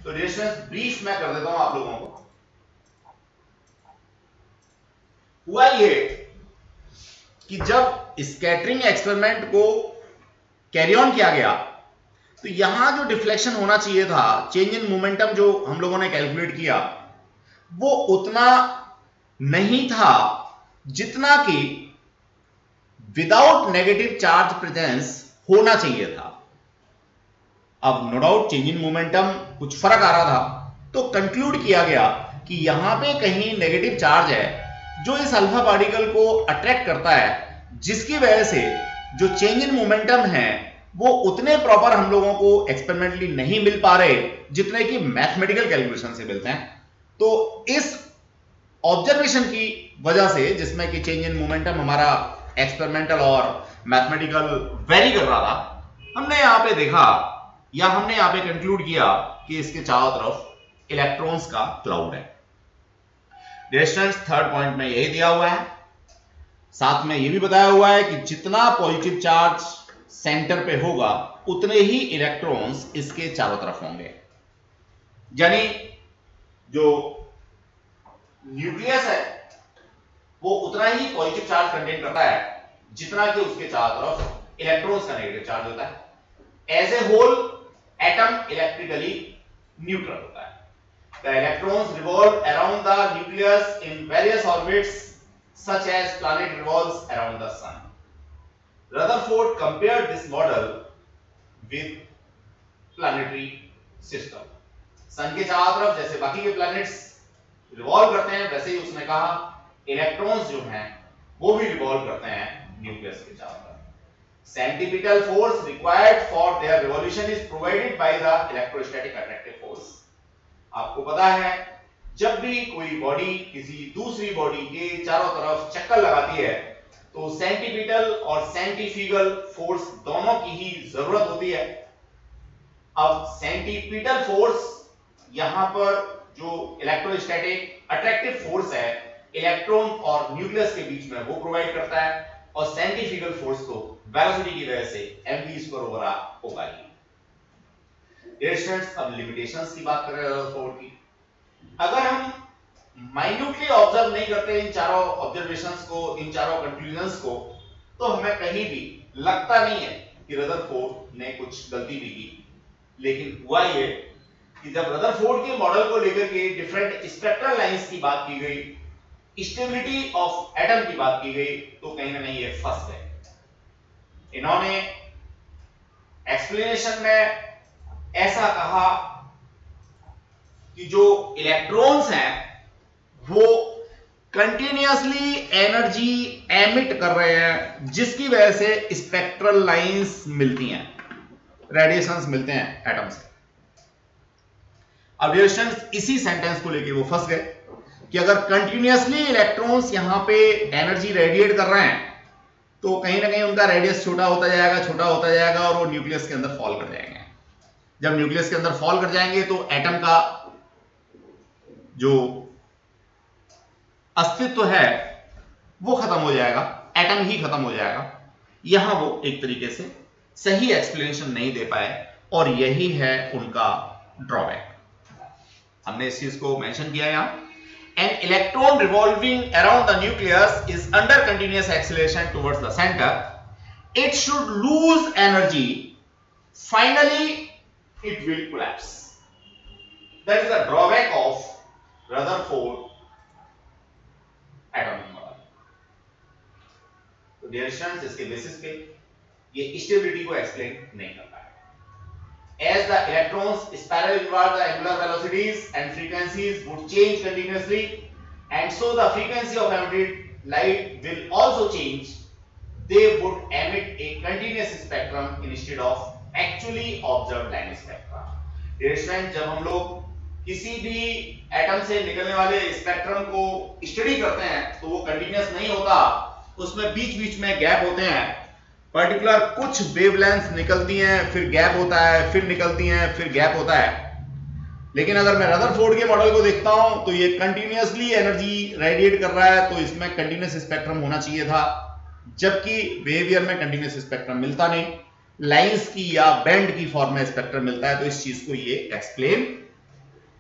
तो डिस्टेंस ब्रीफ मैं कर देता हूं आप लोगों को। हुआ ये कि जब स्कैटरिंग एक्सपेरिमेंट को कैरी ऑन किया गया, तो यहां जो डिफ्लेक्शन होना चाहिए था, चेंज इन मोमेंटम जो हम लोगों ने कैलकुलेट किया, वो उतना नहीं था जितना कि विदाउट नेगेटिव चार्ज प्रेजेंस होना चाहिए था। अब no doubt change in momentum कुछ फर्क आ रहा था, तो कंक्लूड किया गया कि यहां पे कहीं नेगेटिव चार्ज है जो इस अल्फा पार्टिकल को अट्रैक्ट करता है, जिसकी वजह से जो चेंज इन मोमेंटम है वो उतने प्रॉपर हम लोगों को एक्सपेरिमेंटली नहीं मिल पा रहे जितने कि मैथमेटिकल कैलकुलेशन से मिलते हैं। तो इस ऑब्जर्वेशन की वजह से, जिसमें कि चेंज इन मोमेंटम हमारा एक्सपेरिमेंटल और मैथमेटिकल वेरी कर रहा था, हमने यहां पे देखा या हमने यहां पे कंक्लूड किया कि इसके चारों तरफ इलेक्ट्रॉन्स का क्लाउड है। डिस्टेंस थर्ड पॉइंट में यही दिया हुआ है, साथ में यह भी बताया हुआ है कि जितना पॉजिटिव चार्ज सेंटर पे होगा उतने ही इलेक्ट्रॉन्स इसके चारों तरफ होंगे। यानी जो न्यूक्लियस है वो उतना ही पॉजिटिव चार्ज कंटेन करता है जितना कि उसके चारों तरफ इलेक्ट्रॉन्स का नेगेटिव चार्ज होता है। As a whole atom electrically neutral होता है। The electrons revolve around the nucleus in various orbits such as planet revolves around the sun. Rutherford compared this model with planetary system. सन के चारों तरफ जैसे बाकी के प्लैनेट्स रिवॉल्व करते हैं, वैसे ही उसने कहा इलेक्ट्रॉन्स जो हैं वो भी रिवॉल्व करते हैं न्यूक्लियस के चारों तरफ। Centripetal force required for their revolution is provided by the electrostatic attractive force. आपको पता है जब भी कोई बॉडी किसी दूसरी बॉडी के चारों तरफ चक्कर लगाती है तो सेंटीपिटल और सेंटीफ्यूगल फोर्स दोनों की ही जरूरत होती है। अब सेंटीपिटल फोर्स यहां पर जो इलेक्ट्रोस्टैटिक अट्रैक्टिव फोर्स है इलेक्ट्रॉन और न्यूक्लियस के बीच में वो प्रोवाइड करता है, और सेंटीफ्यूगल फोर्स तो वेलोसिटी की वजह से mv² होगा ही। डियर स्टूडेंट्स, अब लिमिटेशंस की बात कर रहे हैं रदरफोर्ड की। अगर हम माइन्यूटली ऑब्जर्व नहीं करते इन चारों ऑब्जर्वेशंस को, इन चारों कंक्लूजंस को, तो हमें कहीं भी लगता नहीं है कि रदरफोर्ड ने कुछ गलती भी की। लेकिन हुआ ये कि जब रदरफोर्ड के मॉडल को लेकर के डिफरेंट स्पेक्ट्रल लाइंस की बात की गई, स्टेबिलिटी ऑफ एटम की बात की गई, तो कहीं ना कहीं ये फंस गए। इन्होंने एक्सप्लेनेशन में ऐसा कहा कि जो इलेक्ट्रॉन्स हैं वो कंटिन्यूअसली एनर्जी एमिट कर रहे हैं, जिसकी वजह से स्पेक्ट्रल लाइंस मिलती हैं, रेडिएशंस मिलते हैं एटम से। अब डियर स्टूडेंट्स, इसी सेंटेंस को लेके वो फंस गए कि अगर कंटिन्यूअसली इलेक्ट्रॉन्स यहां पे एनर्जी रेडिएट कर रहे हैं तो कहीं ना कहीं उनका रेडियस छोटा होता जाएगा और वो न्यूक्लियस के अंदर फॉल कर जाएंगे। जब न्यूक्लियस के अंदर फॉल कर जाएंगे तो एटम का जो अस्तित्व है वो खत्म हो जाएगा, एटम ही खत्म हो जाएगा। यहां वो एक तरीके से सही एक्सप्लेनेशन नहीं दे पाए और यही है उनका ड्रॉबैक। हमने इस चीज को मेंशन किया यहां। An electron revolving around the nucleus is under continuous acceleration towards the center. It should lose energy. Finally, it will collapse. That is the drawback of Rutherford atomic model. तो dear students, इसके basis पे ये stability को explain नहीं कर पाए। As the electrons spiral inward, the angular velocities and frequencies would change continuously, and so the frequency of emitted light will also change. They would emit a continuous spectrum instead of actually observed line spectrum. Dear students, जब हम लोग किसी भी atom से निकलने वाले spectrum को study करते हैं तो वो कंटिन्यूअस नहीं होता, उसमें बीच बीच में गैप होते हैं। पर्टिकुलर कुछ वेवलेंथ निकलती हैं, फिर गैप होता है, फिर निकलती हैं, फिर गैप होता है। लेकिन अगर मैं रदरफोर्ड के मॉडल को देखता हूं तो ये कंटिन्यूअसली एनर्जी रेडिएट कर रहा है, तो इसमें कंटिन्यूअस स्पेक्ट्रम होना चाहिए था, जबकि बिहेवियर में कंटिन्यूअस स्पेक्ट्रम मिलता नहीं, लाइंस की या बैंड की फॉर्म में स्पेक्ट्रम मिलता है। तो इस चीज को ये एक्सप्लेन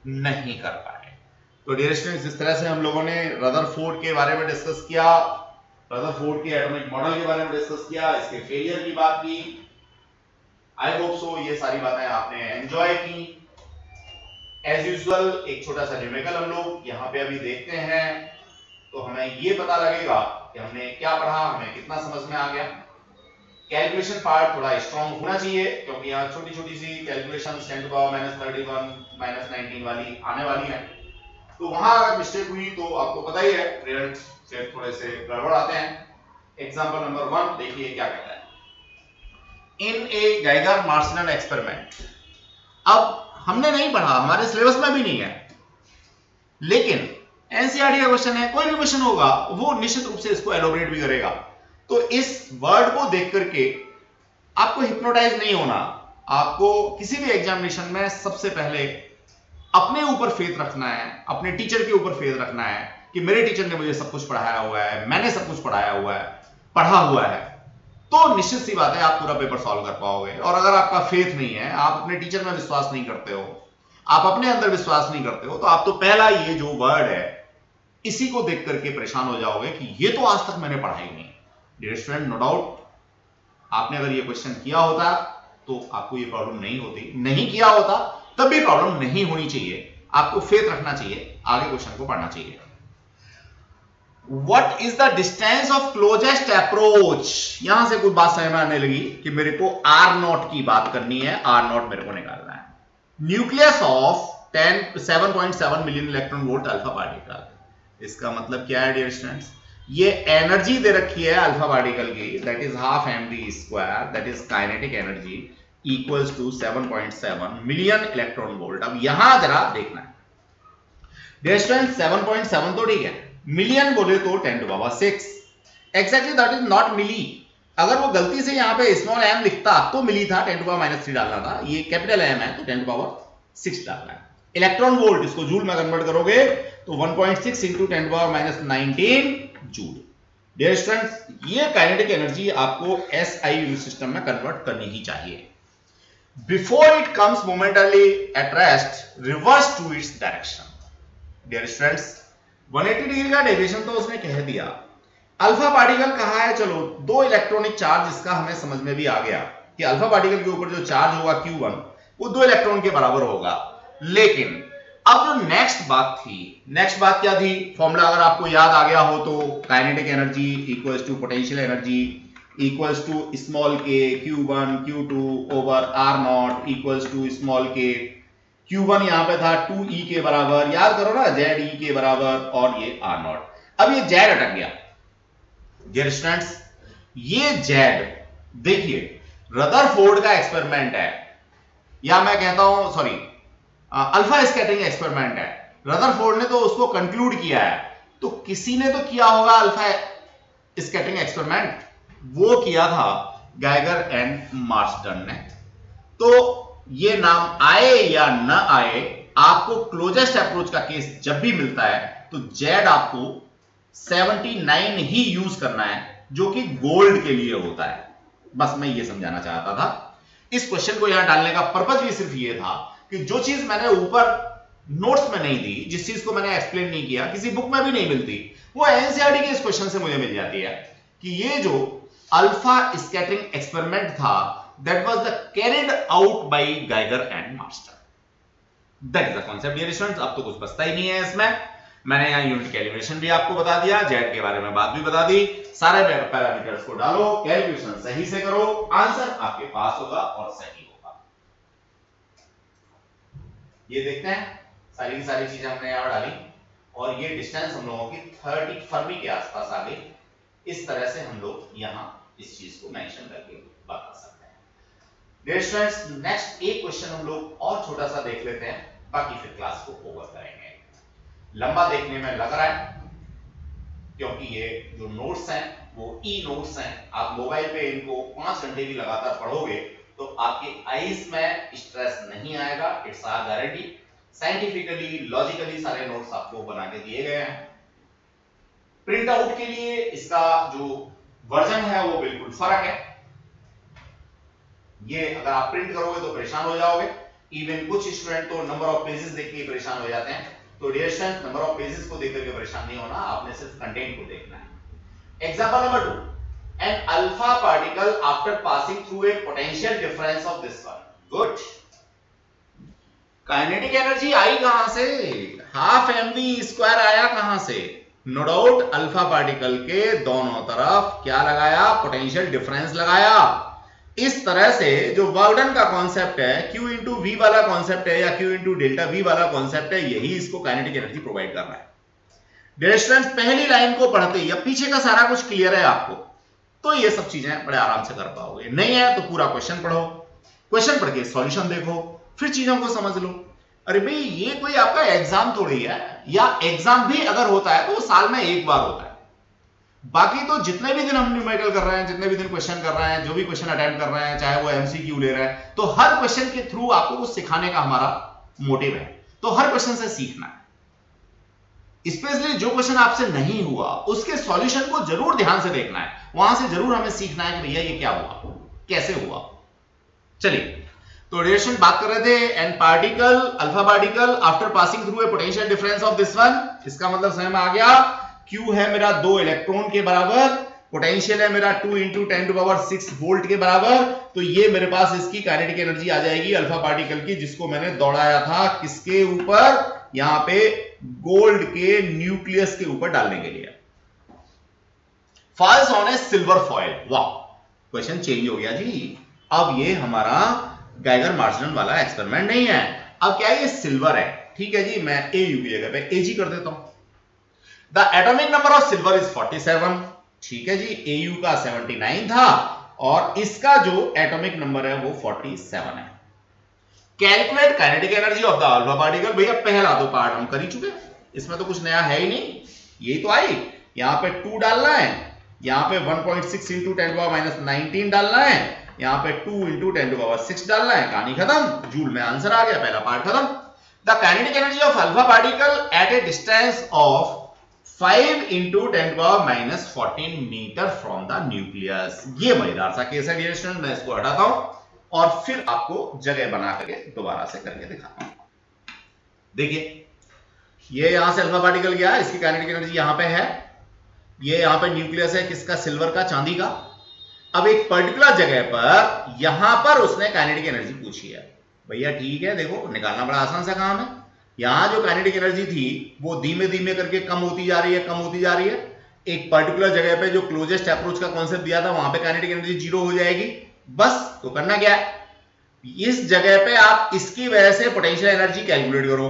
नहीं कर पाए। तो डियर स्टूडेंट्स, इस तरह से हम लोगों ने रदरफोर्ड के बारे में डिस्कस किया, रदरफोर्ड के एटॉमिक मॉडल के बारे में डिस्कस किया, इसके फेलियर की बात की। आई होप सो ये सारी बातें आपने एंजॉय की। एज यूजुअल एक छोटा सा न्यूमेरिकल हम लोग यहाँ पे अभी देखते हैं, तो हमें ये पता लगेगा कि हमने क्या पढ़ा, हमें कितना समझ में आ गया। कैलकुलेशन पार्ट थोड़ा स्ट्रॉन्ग होना चाहिए, क्योंकि यहाँ छोटी छोटी सी कैलकुलेशन 10⁻31 -19 वाली आने वाली है। तो वहां अगर मिस्टेक हुई तो आपको पता ही है, रिजल्ट से थोड़े से गड़बड़ आते हैं। एग्जांपल नंबर 1 देखिए क्या कहता है। इन ए गाइगर मार्शल एक्सपेरिमेंट। अब हमने नहीं पढ़ा, हमारे सिलेबस में भी नहीं है, लेकिन एनसीईआरटी का क्वेश्चन है, कोई भी क्वेश्चन होगा वो निश्चित रूप से इसको एलोबरेट भी करेगा। तो इस वर्ड को देख करके आपको हिप्नोटाइज नहीं होना, आपको किसी भी एग्जामिनेशन में सबसे पहले अपने ऊपर फेथ रखना है, अपने टीचर के ऊपर फेथ रखना है कि मेरे टीचर ने मुझे सब कुछ पढ़ाया हुआ है, मैंने सब कुछ पढ़ा हुआ है, तो निश्चित सी बात है आप पूरा पेपर सॉल्व कर पाओगे। और अगर आपका फेथ नहीं है, आप अपने टीचर में विश्वास नहीं करते हो, आप अपने अंदर विश्वास नहीं करते हो, तो आप तो पहला ये जो वर्ड है इसी को देख करके परेशान हो जाओगे कि ये तो आज तक मैंने पढ़ा ही नहीं। डियर स्टूडेंट, नो डाउट आपने अगर ये क्वेश्चन किया होता तो आपको ये प्रॉब्लम नहीं होती, नहीं किया होता तब भी प्रॉब्लम नहीं होनी चाहिए। आपको फेथ रखना चाहिए, आगे क्वेश्चन को पढ़ना चाहिए। What is the distance of closest approach? यहां से कुछ बात समझ में आने लगी कि मेरे को R0 की बात करनी है, R0 मेरे को निकालना है। Nucleus of 7.7 million electron volt alpha particle. इसका मतलब क्या है डियर स्टूडेंट्स? ये एनर्जी दे रखी है अल्फा पार्टिकल की, that is half mv², that is kinetic energy equals to 7.7 million electron volt. अब यहां जरा देखना है डियर स्टूडेंट्स, 7.7 तो ठीक है, मिलियन बोले तो 10⁻6 एक्जैक्टली, दैट इज नॉट मिली। अगर वो गलती से यहां पे स्मॉल m लिखता तो मिली था, 10⁻³ डालना था, ये कैपिटल M है तो 10⁻6 डालना है। इलेक्ट्रॉन वोल्ट इसको जूल में कन्वर्ट करोगे तो 1.6 इंटू 10⁻19 जूल। डियर स्टूडेंट्स, ये काइनेटिक एनर्जी आपको SI यूनिट सिस्टम में कन्वर्ट करनी ही चाहिए। before it comes momentarily at rest reverse to its direction. Dear students, 180 degree का डेविएशन तो उसने कह दिया। अल्फा पार्टिकल कहा है, चलो दो इलेक्ट्रॉनिक चार्ज, इसका हमें समझ में भी आ गया कि अल्फा पार्टिकल के ऊपर जो चार्ज होगा Q1 वो 2 इलेक्ट्रॉन के बराबर होगा। लेकिन अब जो नेक्स्ट बात क्या थी? फॉर्मूला अगर आपको याद आ गया हो तो kinetic energy equals to potential energy equals to small k Q1 Q2 over R0 equals to small k Q1 यहां पे था 2E के बराबर, याद करो ना, ZE के बराबर, और ये R0। अब ये Z अटक गया। डियर स्टूडेंट्स, ये Z देखिए रदरफोर्ड का एक्सपेरिमेंट है, या मैं कहता हूं सॉरी अल्फा स्कैटरिंग एक्सपेरिमेंट है। रदरफोर्ड ने तो उसको कंक्लूड किया है, तो किसी ने तो किया होगा अल्फा स्कैटरिंग एक्सपेरिमेंट, वो किया था गाइगर एंड मार्सटन ने। तो ये नाम आए या न आए, आपको क्लोजेस्ट अप्रोच का केस जब भी मिलता है तो जेड आपको 79 ही यूज करना है, जो कि गोल्ड के लिए होता है। बस मैं ये समझाना चाहता था। इस क्वेश्चन को यहां डालने का पर्पज भी सिर्फ ये था कि जो चीज मैंने ऊपर नोट्स में नहीं दी, जिस चीज को मैंने एक्सप्लेन नहीं किया, किसी बुक में भी नहीं मिलती, वो एनसीईआरटी के इस क्वेश्चन से मुझे मिल जाती है कि ये जो अल्फा स्कैटरिंग एक्सपेरिमेंट था, that was the carried out by Geiger and Marston. That is the concept, dear students. अब तो कुछ बचता ही नहीं है इसमें। मैंने यहाँ यूनिट कैलिब्रेशन भी आपको बता दिया, जेड के बारे में बात भी बता दी, सारे पैरामीटर्स को डालो, कैलकुलेशन सही से करो, आंसर आपके पास होगा और सही होगा। ये देखते हैं, सारी की सारी चीजें हमने यहाँ डाली और ये डिस्टेंस हम लोगों की 30 फरमी के आसपास आ गई। इस तरह से हम लोग यहाँ इस चीज को मेंशन करके बता सकते हैं। डियर स्टूडेंट्स, नेक्स्ट एक क्वेश्चन हम लोग और छोटा सा देख लेते हैं, बाकी फिर क्लास को ओवर करेंगे। लंबा देखने में लग रहा है क्योंकि ये जो नोट्स हैं वो ई नोट्स हैं। आप मोबाइल पे इनको 5 घंटे भी लगातार पढ़ोगे तो आपके आईज में स्ट्रेस नहीं आएगा, it's our guarantee. Scientifically logically सारे नोट्स आपको बना के दिए गए हैं। प्रिंट आउट के लिए इसका जो वर्जन है वो बिल्कुल फर्क है। ये अगर आप प्रिंट करोगे तो परेशान हो जाओगे, इवन कुछ स्टूडेंट तो नंबर ऑफ पेजेस देख के परेशान हो जाते हैं। तो dear student, number of pages को देख करके परेशान नहीं होना, आपने सिर्फ कंटेंट को देखना है। Example number 2, an alpha particle after passing through a potential difference of this one. Good. Kinetic energy आई कहां से? हाफ mv² आया कहां से? नो डाउट अल्फा पार्टिकल के दोनों तरफ क्या लगाया? पोटेंशियल डिफरेंस लगाया। इस तरह से जो वर्कडन का कॉन्सेप्ट है, Q इंटू वी वाला कॉन्सेप्ट है या Q इंटू डेल्टा वी वाला कॉन्सेप्ट है, यही इसको काइनेटिक एनर्जी प्रोवाइड कर रहा है। डियर स्टूडेंट्स, पहली लाइन को पढ़ते ही या पीछे का सारा कुछ क्लियर है आपको, तो ये सब चीजें बड़े आराम से कर पाओगे। नहीं है तो पूरा क्वेश्चन पढ़ो, क्वेश्चन पढ़ के सॉल्यूशन देखो, फिर चीजों को समझ लो। अरे भाई, ये कोई आपका एग्जाम थोड़ी है, या एग्जाम भी अगर होता है तो वो साल में एक बार होता है। बाकी तो जितने भी दिन हम न्यूमेरिकल कर रहे हैं, जितने भी दिन क्वेश्चन कर रहे हैं, जो भी क्वेश्चन अटेम्प्ट कर रहे हैं, चाहे वो एमसीक्यू ले रहे हैं, तो हर क्वेश्चन के थ्रू आपको कुछ सिखाने का हमारा मोटिव है। तो हर क्वेश्चन से सीखना है। स्पेशली जो क्वेश्चन आपसे नहीं हुआ उसके सॉल्यूशन को जरूर ध्यान से देखना है, वहां से जरूर हमें सीखना है कि भैया ये क्या हुआ, कैसे हुआ। चलिए, तो रिलेशन बात कर रहे थे, an particle alpha particle after passing through a potential difference of this one. इसका मतलब समझ में आ गया, Q है मेरा 2 इलेक्ट्रॉन के बराबर, पोटेंशियल है मेरा 2 × 10⁶ वोल्ट के बराबर। तो ये मेरे पास इसकी काइनेटिक एनर्जी आ जाएगी अल्फा पार्टिकल की, जिसको मैंने दौड़ाया था किसके ऊपर? यहां पे गोल्ड के न्यूक्लियस के ऊपर डालने के लिए। Falls on A silver foil. वाह, क्वेश्चन चेंज हो गया जी। अब ये हमारा गाइगर मार्सटन वाला एक्सपेरिमेंट नहीं है, अब क्या है, ये सिल्वर है। ठीक है जी, मैं AU की जगह पे AG कर देता हूं। The atomic number of silver is 47। ठीक है जी, AU का 79 था और इसका जो एटॉमिक नंबर है वो 47 है। Calculate kinetic energy of the alpha particle. भैया पहला दो पार्ट हम कर ही चुके, इसमें तो कुछ नया है ही नहीं, यही तो आई। यहां पे 2 डालना है, यहां पे 1.6 × 10⁻⁹ डालना है, यहां पे 2 × 10⁶ डालना है, कहानी खत्म, जूल में आंसर आ गया, पहला पार्ट खत्म। The kinetic energy of alpha particle at a distance of 5 × 10⁻⁻14 metre from the nucleus. ये मजेदार सा केस है डियर स्टूडेंट, मैं इसको हटाता हूं, और फिर आपको जगह बना करके दोबारा से करके दिखाता हूं। देखिए ये यहां से अल्फा पार्टिकल गया, इसकी काइनेटिक एनर्जी यहां पे है, ये यहां पे न्यूक्लियस है किसका, सिल्वर का, चांदी का। अब एक पर्टिकुलर जगह पर यहां पर उसने काइनेटिक एनर्जी पूछी है। भैया ठीक है, देखो निकालना बड़ा आसान सा काम है। यहां जो काइनेटिक एनर्जी थी वो धीमे धीमे करके कम होती जा रही है, कम होती जा रही है। एक पर्टिकुलर जगह पे जो क्लोजेस्ट अप्रोच का कॉन्सेप्ट दिया था वहां पे काइनेटिक एनर्जी जीरो हो जाएगी। बस तो करना क्या है, इस जगह पे आप इसकी वजह से पोटेंशियल एनर्जी कैलकुलेट करो।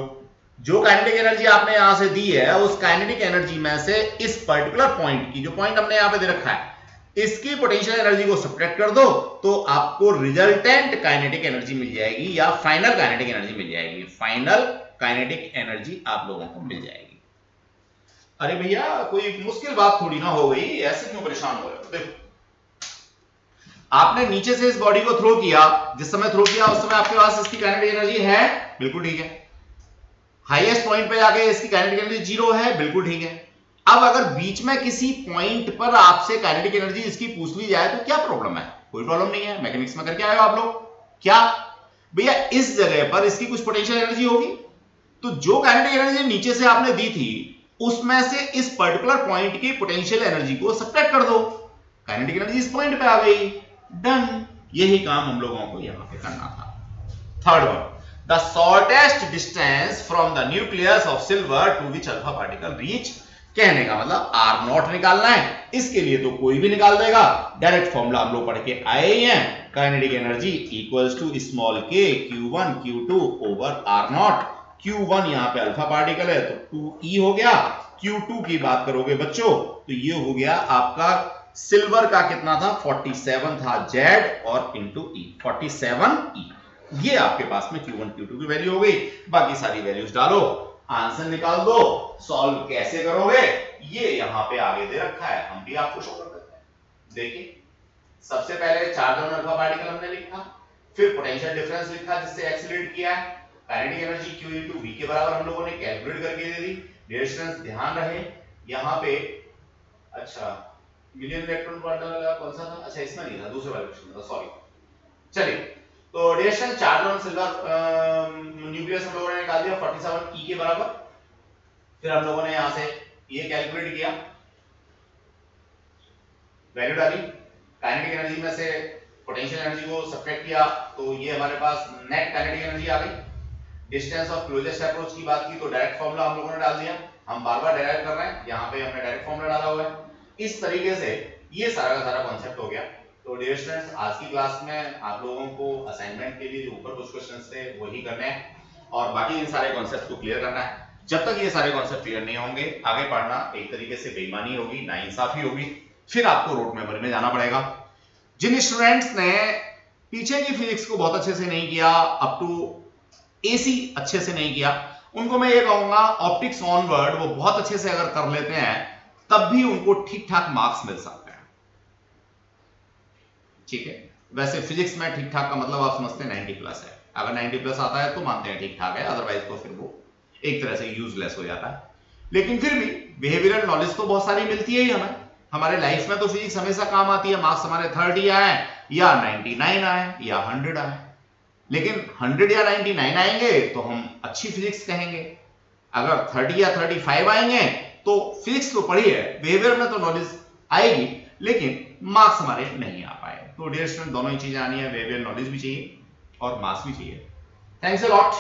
जो काइनेटिक एनर्जी आपने यहां से दी है उस काइनेटिक एनर्जी में से इस पर्टिकुलर पॉइंट की, जो पॉइंट हमने यहां पे दे रखा है, इसकी पोटेंशियल एनर्जी को सब्ट्रैक्ट कर दो तो आपको रिजल्टेंट काइनेटिक एनर्जी मिल जाएगी या फाइनल काइनेटिक एनर्जी मिल जाएगी। फाइनल काइनेटिक एनर्जी आप लोगों को मिल जाएगी। अरे भैया कोई मुश्किल बात थोड़ी ना हो गई, ऐसे क्यों परेशान हो रहे हो। देखो आपने नीचे से इस बॉडी को थ्रो किया, जिस समय थ्रो किया उस समय आपके पास इसकी काइनेटिक एनर्जी है, बिल्कुल ठीक है। हाईएस्ट पॉइंट पे जाके इसकी काइनेटिक एनर्जी जीरो है, बिल्कुल ठीक है। अब अगर बीच में किसी पॉइंट पर आपसे काइनेटिक एनर्जी इसकी पूछ ली जाए तो क्या प्रॉब्लम है, कोई प्रॉब्लम नहीं है। मैकेनिक्स में करके आए हो आप लोग, क्या भैया इस जगह पर इसकी कुछ पोटेंशियल एनर्जी होगी, तो जो काइनेटिक एनर्जी नीचे से आपने दी थी उसमें से इस पर्टिकुलर पॉइंट की पोटेंशियल एनर्जी को सब्ट्रैक्ट कर दो, काइनेटिक एनर्जी इस पॉइंट पे आ गई, डन। यही काम हम लोगों को यहां पे करना था। Third one, the shortest distance from the nucleus of silver to which alpha particle reach. कहने का मतलब आर नॉट निकालना है, इसके लिए तो कोई भी निकाल देगा। डायरेक्ट फॉर्मूला हम लोग पढ़ के आए ही हैं, kinetic energy equals to small k Q1 Q2 over are not. Q1 यहां पे अल्फा पार्टिकल है तो 2e हो गया। Q2 की बात करोगे बच्चों तो ये हो गया आपका सिल्वर का कितना था, 47 था Z और इंटू E 47E। ये आपके पास में Q1 Q2 की वैल्यू हो गई। बाकी सारी वैल्यूज डालो, आंसर निकाल दो। सॉल्व कैसे करोगे ये यहां पे आगे दे रखा है, हम भी आपको शो कर देते हैं। देखिए सबसे पहले चार्ज ऑन अल्फा पार्टिकल हमने लिखा, फिर पोटेंशियल डिफरेंस लिखा जिससे एक्सीलरेट किया है। Kinetic energy Q into V के बराबर हम लोगों ने कैलकुलेट करके दे दी। डिस्टेंस ध्यान रहे यहां पे, अच्छा मिलियन इलेक्ट्रॉन वाला कौन सा था, अच्छा इसमें नहीं था, दूसरे वाले क्वेश्चन में था, सॉरी। चलिए तो radiation charge on silver nucleus हम लोगों ने निकाल दिया 47e के बराबर। फिर हम लोगों ने यहां से ये कैलकुलेट किया, वैल्यू डाली, काइनेटिक एनर्जी में से पोटेंशियल एनर्जी को सब्ट्रैक्ट किया तो ये हमारे पास नेट काइनेटिक एनर्जी आ गई। डिस्टेंस ऑफ क्लोजेस्ट अप्रोच की बात की तो डायरेक्ट फॉर्मूला हम लोगों ने डाल दिया, हम बार-बार डेराइव कर रहे हैं, यहां पे हमने डायरेक्ट फॉर्मूला डाला हुआ है। इस तरीके से ये सारा का सारा कांसेप्ट हो गया। तो डियर स्टूडेंट्स आज की क्लास में आप लोगों को असाइनमेंट के लिए जो ऊपर कुछ क्वेश्चंस थे वही करने हैं और बाकी इन सारे कॉन्सेप्ट को क्लियर करना है। जब तक ये सारे कॉन्सेप्ट क्लियर नहीं होंगे आगे पढ़ना एक तरीके से बेईमानी होगी, नाइंसाफी होगी, फिर आपको रोड मेमोरी में जाना पड़ेगा। जिन स्टूडेंट्स ने पीछे की फिजिक्स को बहुत अच्छे से नहीं किया, अप टू एसी अच्छे से नहीं किया, उनको मैं ये कहूंगा ऑप्टिक्स ऑनवर्ड वो बहुत अच्छे से अगर कर लेते हैं तब भी उनको ठीक ठाक मार्क्स मिल सकते हैं। ठीक है, वैसे फिजिक्स में ठीक ठाक का मतलब आप समझते हैं 90 प्लस है, अगर 90 प्लस आता है तो मानते हैं ठीक ठाक है, अदरवाइज तो फिर वो एक तरह से यूजलेस हो जाता है। लेकिन फिर भी बिहेवियरल नॉलेज तो बहुत सारी मिलती है ही हमें, हमारे लाइफ में तो फिजिक्स हमेशा काम आती है। मार्क्स हमारे 30 आए या 99 आए या 100 आए, लेकिन 100 या 99 आएंगे तो हम अच्छी फिजिक्स कहेंगे, अगर 30 या 35 आएंगे तो फिजिक्स तो पढ़ी है, बिहेवियर में तो नॉलेज आएगी लेकिन मार्क्स हमारे नहीं आ पाए। तो डियर स्टूडेंट दोनों ही चीजें आनी है, बिहेवियर नॉलेज भी चाहिए और मार्क्स भी चाहिए। Thanks a lot.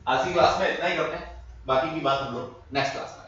आज की क्लास में इतना ही करते हैं, बाकी की बात हम लोग नेक्स्ट क्लास में